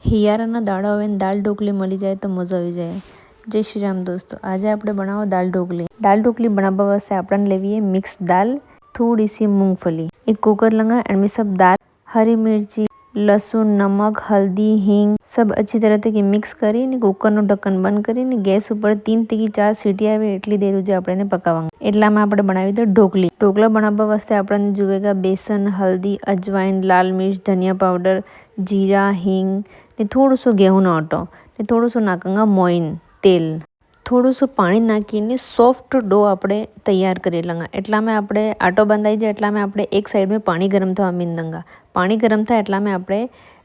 હિયારાના દાડા આવે ને દાળ ઢોકળી મળી જાય તો મજા આવી જાય। જય શ્રી રામ દોસ્તો, આજે આપણે બનાવો દાળ ઢોકળી। દાળ ઢોકળી बनावा वास्ते अपन लेवी मिक्स दाल, थोड़ी सी मूंगफली, एक कुकर लगा एंड सब दाल, हरी मिर्ची, लहसुन, नमक, हल्दी, हींग सब अच्छी तरह से मिक्स करी कुकर નું ઢક્કન બંધ કરીને ગેસ ઉપર 3 થી 4 સીટી આવે એટલી દેર સુધી આપણે પકાવવાનું। એટલામાં આપણે બનાવી દો ઢોકળી। ઢોકળા બનાવવા વાસ્તે આપણને જોવેગા બેસન, હલ્દી, અજવાઈન, લાલ મિર્ચ, ધનિયા પાવડર, જીરા, हींग ने थोड़ो सो गेहूं आटो ने थोड़ो सो नाखंगा मोइन तेल, थोड़ो सो पानी नाखीने सॉफ्ट डो આપણે તૈયાર કરી લેંગા। એટલામાં આપણે આટો બંધાઈ જાય એટલામાં આપણે એક સાઈડ में पानी गरम થવા મીન દેंगा। पानी गरम થાય એટલામાં આપણે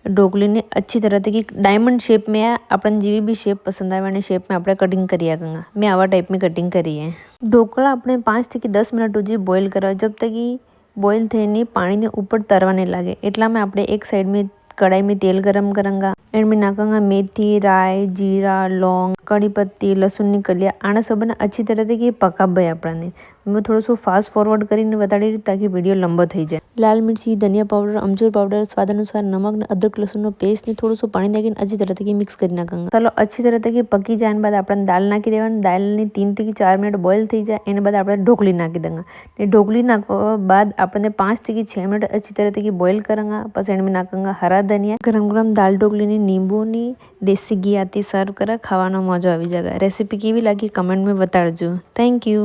ઢોકળીને अच्छी तरह से डायमंड शेप में अपन जीवी भी शेप पसंद आवे वाली शेप में આપણે कटिंग करिया करेंगे। मैं आवा टाइप में कटिंग करी है। ढोकला આપણે 5 થી 10 મિનિટ સુધી બોઇલ કરવા जब तक कि બોઇલ થઈને પાણીને ઉપર તરવા નહીં લાગે। એટલામાં આપણે એક સાઈડ में कढ़ाई में तेल गरम करेंगे एंड में नाखेंगे मेथी, राई, जीरा, लौंग, कड़ी पत्ती, लहसुन की कलियां। आने सब ने अच्छी तरह से पकावे अपने। मैं थोड़ा सो फास्ट फॉरवर्ड કરીને बताड़ी ताकि वीडियो लंबो થઈ જાય। लाल मिर्ची, धनिया पाउडर, अमचूर पाउडर, स्वाद अनुसार नमक ने अदरक लहसुन નો पेस्ट ने थोड़ा सो पानी नाखीने अच्छी तरह से मिक्स કરી નાખેंगे। चलो अच्छी तरह से पकी जाने बाद अपन दाल नाखी देवानी। दाल ने 3 થી 4 मिनट बॉईल થઈ જાય એના बाद આપણે ઢોકળી નાખી દેंगे। ने ઢોકળી નાખવા बाद આપણે 5 થી 6 मिनट अच्छी तरह से बॉईल करेंगे। પછી એમાં નાખेंगे हरा धनिया। गरम गरम दाल ઢોકળી ની નીંબુની દેશી ઘી આથી સર્વ કરે ખાવાનો મજો આવી જાય। રેસીપી કેવી લાગી કમેન્ટ में बताड़જો। Thank you.